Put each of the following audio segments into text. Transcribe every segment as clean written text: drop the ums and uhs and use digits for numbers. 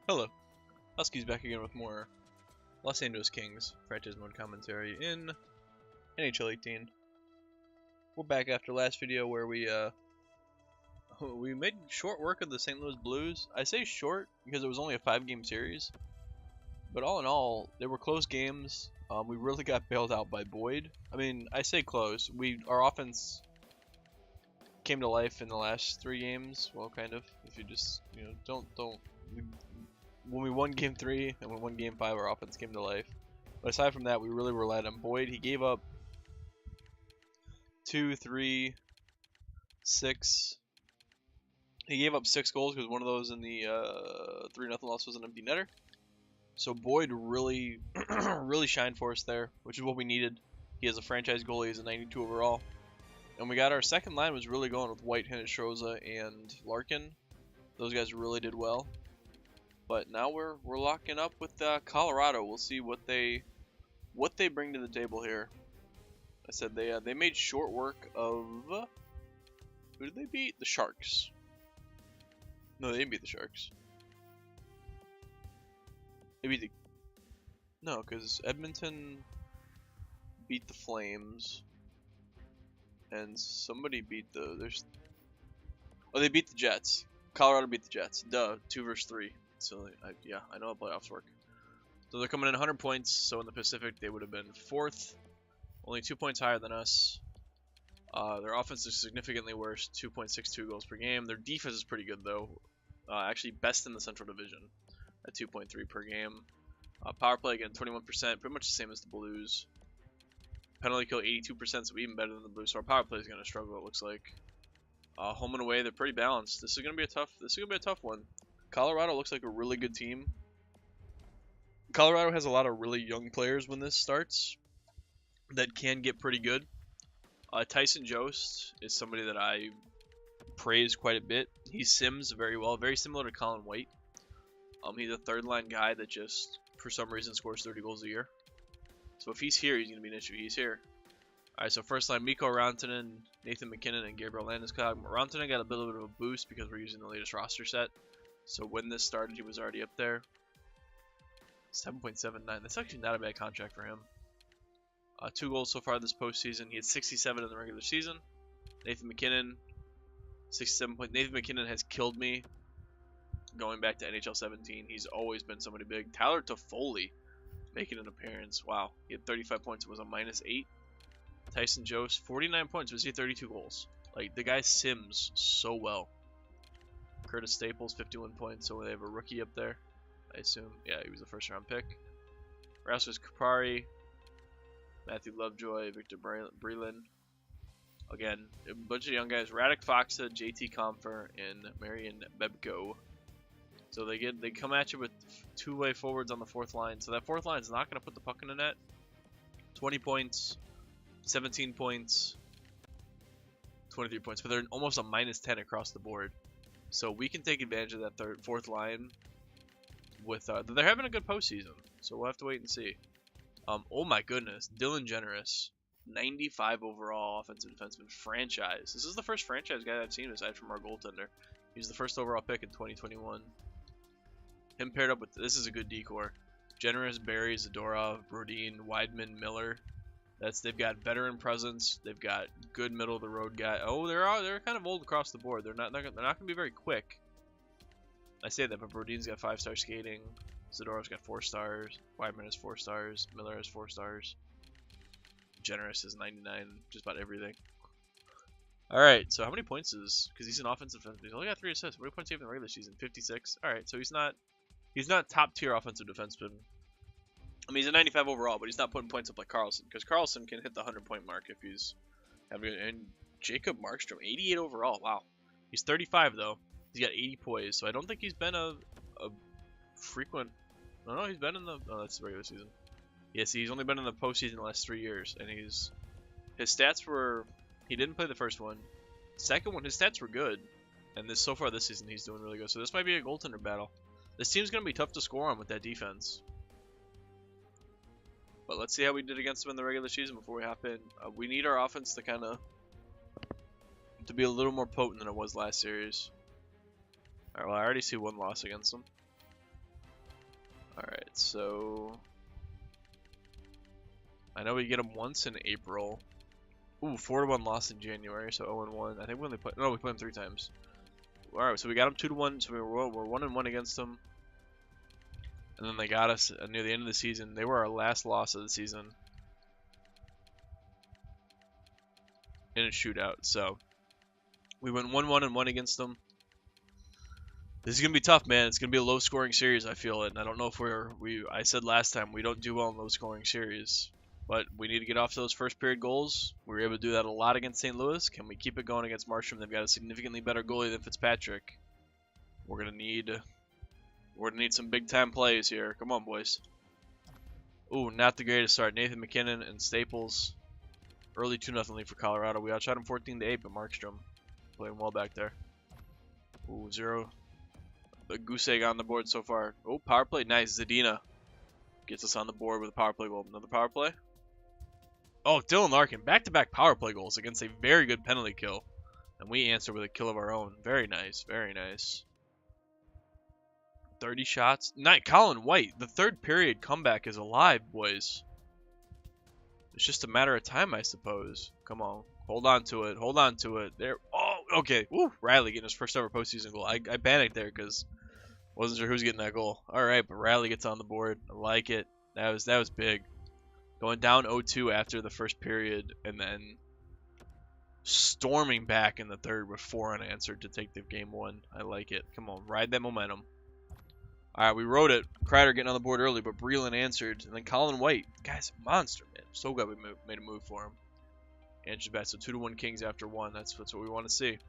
Hello, Huskies back again with more Los Angeles Kings franchise mode commentary in NHL 18. We're back after last video where we made short work of the St. Louis Blues. I say short because it was only a 5-game series, but all in all, they were close games. We really got bailed out by Boyd. I mean, I say close. Our offense came to life in the last 3 games. Well, kind of. If you just when we won Game 3 and we won Game 5, our offense came to life. But aside from that, we really relied on Boyd. He gave up 2, 3, 6. He gave up 6 goals because one of those in the 3-0 loss was an empty netter. So Boyd really, really shined for us there, which is what we needed. He has a franchise goalie. He's a 92 overall. And we got our second line was really going with White, Hinostroza, and Larkin. Those guys really did well. But now we're locking up with Colorado. We'll see what they bring to the table here. I said they made short work of who did they beat? The Sharks. No, they didn't beat the Sharks. They beat because Edmonton beat the Flames, and somebody beat they beat the Jets. Colorado beat the Jets. Duh, 2 versus 3. So, yeah, I know how playoffs work. So they're coming in 100 points. So in the Pacific, they would have been 4th. Only 2 points higher than us. Their offense is significantly worse. 2.62 goals per game. Their defense is pretty good, though. Actually, best in the Central Division at 2.3 per game. Power play, again, 21%. Pretty much the same as the Blues. Penalty kill, 82%. So even better than the Blues. So our power play is going to struggle, it looks like. Home and away, they're pretty balanced. This is going to be a tough one. Colorado looks like a really good team. Colorado has a lot of really young players when this starts that can get pretty good. Tyson Jost is somebody that I praise quite a bit. He sims very well, very similar to Colin White. He's a third-line guy that just, for some reason, scores 30 goals a year. So if he's here, he's going to be an issue. He's here. All right, so first line, Mikko Rantanen, Nathan MacKinnon, and Gabriel Landeskog. Rantanen got a bit of a boost because we're using the latest roster set. So when this started, he was already up there. 7.79. That's actually not a bad contract for him. 2 goals so far this postseason. He had 67 in the regular season. Nathan MacKinnon, 67 points. Nathan MacKinnon has killed me going back to NHL 17. He's always been somebody big. Tyler Toffoli making an appearance. Wow. He had 35 points. It was a -8. Tyson Jost, 49 points. Was he 32 goals? Like, the guy sims so well. Curtis Staples, 51 points, so they have a rookie up there, I assume. Yeah, he was a first-round pick. Rasmus Kupari, Matthew Lovejoy, Victor Breland. Again, a bunch of young guys. Radek Faksa, JT Compher, and Marian Bebko. So they come at you with 2-way forwards on the 4th line. So that 4th line is not going to put the puck in the net. 20 points, 17 points, 23 points, but they're almost a -10 across the board. So we can take advantage of that 4th line with they're having a good postseason. So we'll have to wait and see. Oh my goodness, Dylan Generous, 95 overall offensive defenseman, franchise. This is the first franchise guy I've seen aside from our goaltender. He's the first overall pick in 2021. Him paired up with, this is a good decor. Generous, Barry, Zadorov, Brodin, Weidman, Miller. They've got veteran presence. They've got good middle of the road guy. Oh, they're kind of old across the board. They're not going to be very quick. I say that, but Brodin's got 5-star skating. Zadorov's got 4 stars. Weidman has 4 stars. Miller has 4 stars. Generous is 99. Just about everything. All right. So how many points is? Because he's an offensive defenseman. He's only got 3 assists. What many points do you have in the regular season? 56. All right. So he's not top tier offensive defenseman. I mean, he's a 95 overall, but he's not putting points up like Carlson, because Carlson can hit the 100-point mark if he's having it. And Jacob Markstrom, 88 overall. Wow. He's 35, though. He's got 80 poise, so I don't think he's been a frequent... No, he's been in the... Oh, that's the regular season. Yes, he's only been in the postseason the last 3 years, and his stats were... He didn't play the first one. Second one, his stats were good, and so far this season he's doing really good. So this might be a goaltender battle. This team's going to be tough to score on with that defense. But let's see how we did against them in the regular season before we hop in. We need our offense to be a little more potent than it was last series. Alright, well, I already see 1 loss against them. Alright, so I know we get them once in April. Ooh, 4-1 loss in January, so 0-1. I think we only put no, we put them 3 times. Alright, so we got them 2-1, so we're 1-1 against them. And then they got us near the end of the season. They were our last loss of the season in a shootout. So we went 1-1 against them. This is gonna be tough, man. It's gonna be a low-scoring series. I feel it, and I don't know if I said last time we don't do well in low-scoring series, but we need to get off those first period goals. We were able to do that a lot against St. Louis. Can we keep it going against Markstrom? They've got a significantly better goalie than Fitzpatrick. We're gonna need some big-time plays here. Come on, boys. Ooh, not the greatest start. Nathan McKinnon and Staples. Early 2-0 lead for Colorado. We outshot them 14-8, but Markstrom playing well back there. Ooh, 0. The goose egg on the board so far. Oh, power play. Nice. Zadina gets us on the board with a power play goal. Another power play. Oh, Dylan Larkin. Back-to-back power play goals against a very good penalty kill. And we answer with a kill of our own. Very nice. Very nice. 30 shots. Night. Colin White. The third period comeback is alive, boys. It's just a matter of time, I suppose. Come on. Hold on to it. Hold on to it. There. Oh, okay. Woo. Riley getting his first ever postseason goal. I panicked there because wasn't sure who's getting that goal. All right, but Riley gets on the board. I like it. That was big. Going down 0-2 after the first period and then storming back in the third with 4 unanswered to take the game 1. I like it. Come on, ride that momentum. All right, we rode it. Kreider getting on the board early, but Breland answered. And then Colin White. Guy's a monster, man. So glad we made a move for him. Answers back. So 2-1 Kings after 1. That's what we want to see.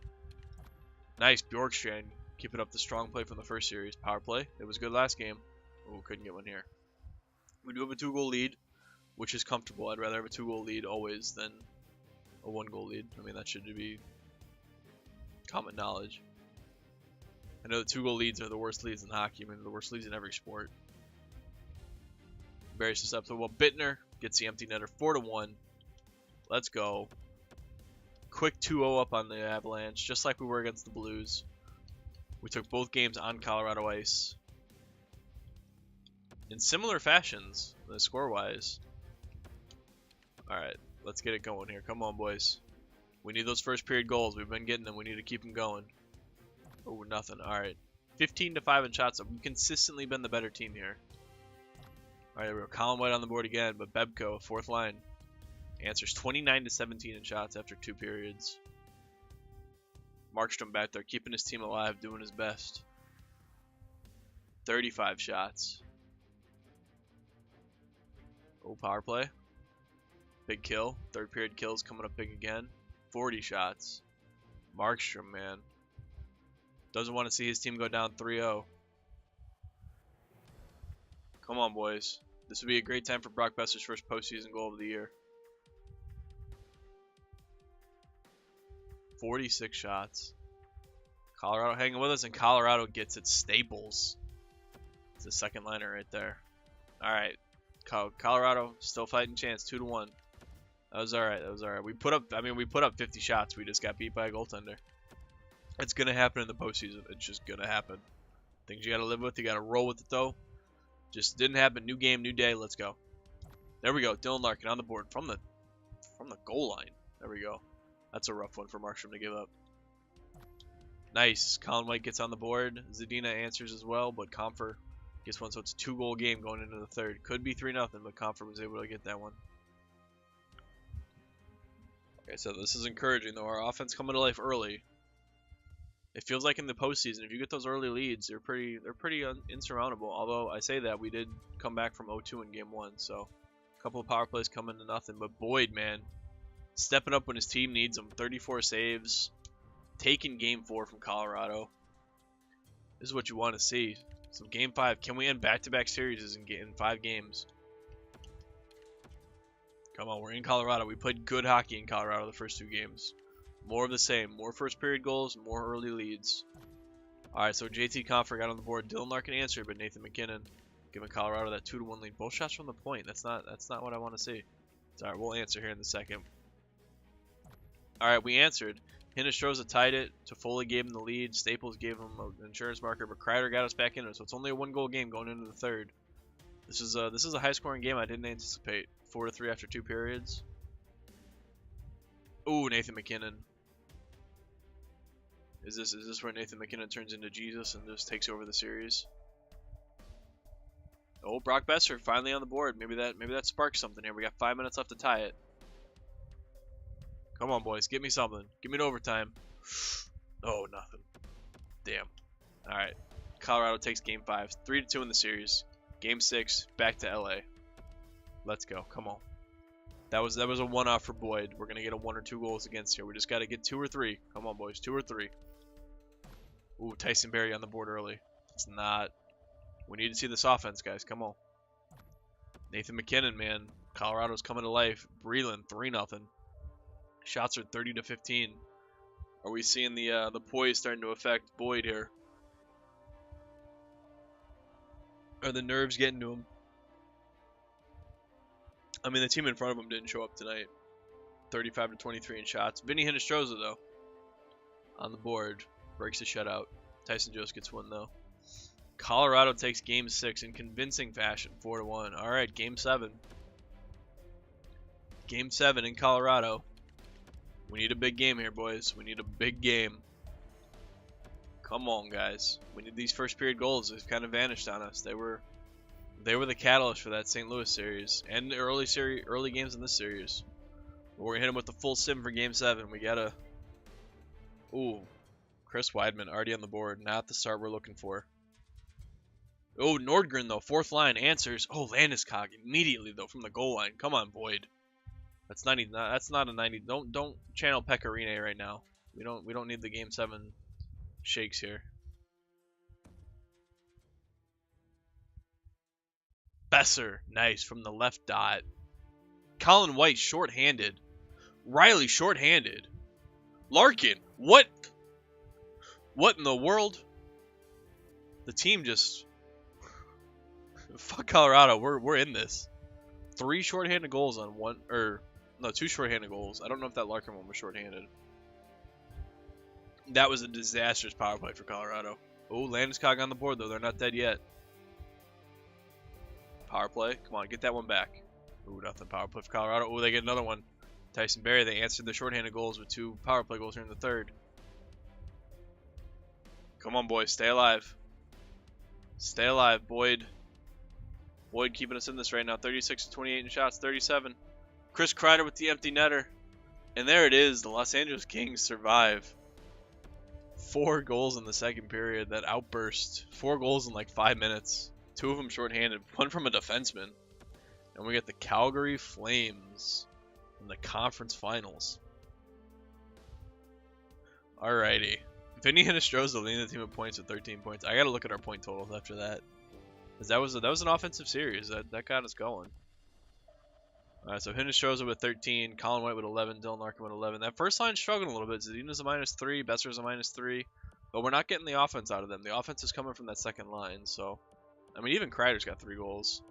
Nice. Bjorkstrand keeping up the strong play from the first series. Power play. It was good last game. Oh, couldn't get one here. We do have a 2-goal lead, which is comfortable. I'd rather have a 2-goal lead always than a 1-goal lead. I mean, that should be common knowledge. I know the 2-goal leads are the worst leads in hockey. I mean, the worst leads in every sport. Very susceptible. Well, Bittner gets the empty netter. 4-1. Let's go. Quick 2-0 up on the Avalanche, just like we were against the Blues. We took both games on Colorado ice. In similar fashions, score-wise. Alright, let's get it going here. Come on, boys. We need those first period goals. We've been getting them. We need to keep them going. Oh, nothing. Alright. 15-5 in shots. We've consistently been the better team here. Alright, we have Colin White on the board again, but Bebko, 4th line, answers 29-17 in shots after 2 periods. Markstrom back there, keeping his team alive, doing his best. 35 shots. Oh, power play. Big kill. 3rd period kills coming up big again. 40 shots. Markstrom, man. Doesn't want to see his team go down 3-0. Come on, boys. This would be a great time for Brock Besser's first postseason goal of the year. 46 shots. Colorado hanging with us, and Colorado gets its Staples. It's a second liner right there. Alright. Colorado still fighting chance, 2-1. That was alright. That was alright. We put up 50 shots. We just got beat by a goaltender. It's gonna happen in the postseason. It's just gonna happen. Things you gotta live with. You gotta roll with it though. Just didn't happen. New game, new day. Let's go. There we go. Dylan Larkin on the board from the goal line. There we go. That's a rough one for Markstrom to give up. Nice. Colin White gets on the board. Zadina answers as well, but Comfer gets one. So it's a 2-goal game going into the third. Could be 3-0, but Comfer was able to get that one. Okay, so this is encouraging though. Our offense coming to life early. It feels like in the postseason, if you get those early leads, they're pretty insurmountable. Although I say that, we did come back from 0-2 in game 1, so a couple of power plays coming to nothing. But Boyd, man, stepping up when his team needs him. 34 saves, taking game 4 from Colorado. This is what you want to see. Some game 5. Can we end back-to-back series in 5 games? Come on, we're in Colorado. We played good hockey in Colorado the first 2 games. More of the same. More first period goals, more early leads. Alright, so JT Comfer got on the board. Dylan Larkin answered, but Nathan McKinnon giving Colorado that 2-1 lead. Both shots from the point. That's not what I want to see. It's alright, we'll answer here in the second. Alright, we answered. Hinostroza tied it. Toffoli gave him the lead. Staples gave him an insurance marker, but Kreider got us back in it. So it's only a 1-goal game going into the third. This is a high-scoring game I didn't anticipate. 4-3 after 2 periods. Ooh, Nathan MacKinnon. Is this where Nathan MacKinnon turns into Jesus and just takes over the series? Oh, Brock Besser finally on the board. Maybe that sparks something here. We got 5 minutes left to tie it. Come on, boys. Give me something. Give me an overtime. Oh, nothing. Damn. All right. Colorado takes Game 5. 3-2 in the series. Game 6, back to LA. Let's go. Come on. That was a one-off for Boyd. We're gonna get a 1 or 2 goals against here. We just gotta get 2 or 3. Come on, boys. 2 or 3. Ooh, Tyson Barrie on the board early. It's not. We need to see this offense, guys. Come on. Nathan MacKinnon, man. Colorado's coming to life. Breland, 3-0. Shots are 30-15. Are we seeing the poise starting to affect Boyd here? Are the nerves getting to him? I mean, the team in front of him didn't show up tonight. 35-23 in shots. Vinny Hinostroza, though, on the board. Breaks the shutout. Tyson Jost gets one, though. Colorado takes Game 6 in convincing fashion, 4-1. All right, Game 7. Game 7 in Colorado. We need a big game here, boys. We need a big game. Come on, guys. We need these first period goals. They've kind of vanished on us. They were the catalyst for that St. Louis series and the early games in this series. We're gonna hit them with the full sim for Game 7. We gotta. Ooh, Chris Weidman already on the board. Not the start we're looking for. Oh, Nordgren though, 4th line answers. Oh, Landeskog immediately though from the goal line. Come on, Boyd. That's 90. That's not a 90. Don't channel Pecorine right now. We don't need the Game 7 shakes here. Besser, nice from the left dot. Colin White short-handed. Riley short-handed. Larkin, what? What in the world? The team just fuck Colorado. We're in this. 3 short-handed goals on one, or no, 2 short-handed goals. I don't know if that Larkin one was short-handed. That was a disastrous power play for Colorado. Oh, Landeskog on the board though. They're not dead yet. Power play. Come on, get that one back. Ooh, nothing. Power play for Colorado. Oh, they get another one. Tyson Barrie, they answered the shorthanded goals with 2 power play goals here in the 3rd. Come on, boys. Stay alive. Stay alive, Boyd. Boyd keeping us in this right now. 36-28 in shots. 37. Chris Kreider with the empty netter. And there it is. The Los Angeles Kings survive. 4 goals in the 2nd period. That outburst. 4 goals in like 5 minutes. 2 of them shorthanded. 1 from a defenseman. And we get the Calgary Flames in the conference finals. Alrighty. Vinny Hinostroza leading the team of points with 13 points. I gotta look at our point totals after that. Because that was an offensive series. That got us going. Alright, so Hinostroza with 13, Colin White with 11, Dylan Larkin with 11. That first line struggled a little bit. Zadina's a -3, Besser's a -3. But we're not getting the offense out of them. The offense is coming from that second line. So, I mean, even Kreider's got 3 goals.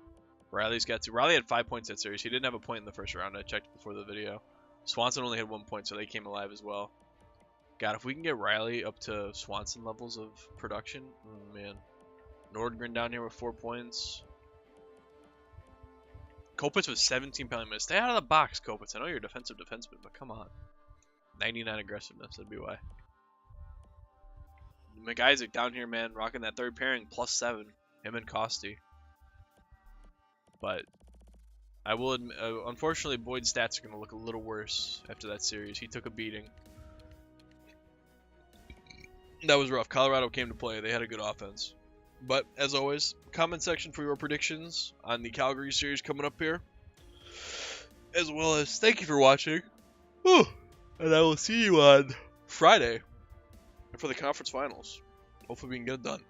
Riley's got 2. Riley had 5 points that series. He didn't have a point in the first round. I checked before the video. Swanson only had 1 point, so they came alive as well. God, if we can get Riley up to Swanson levels of production, man. Nordgren down here with 4 points. Kopitz with 17 penalty minutes. Stay out of the box, Kopitz. I know you're a defensive defenseman, but come on. 99 aggressiveness, that'd be why. McIsaac down here, man, rocking that 3rd pairing, +7. Him and Costi. But I will admit, unfortunately, Boyd's stats are going to look a little worse after that series. He took a beating. That was rough. Colorado came to play. They had a good offense. But, as always, comment section for your predictions on the Calgary series coming up here. As well as, thank you for watching. Whew. And I will see you on Friday for the conference finals. Hopefully we can get it done.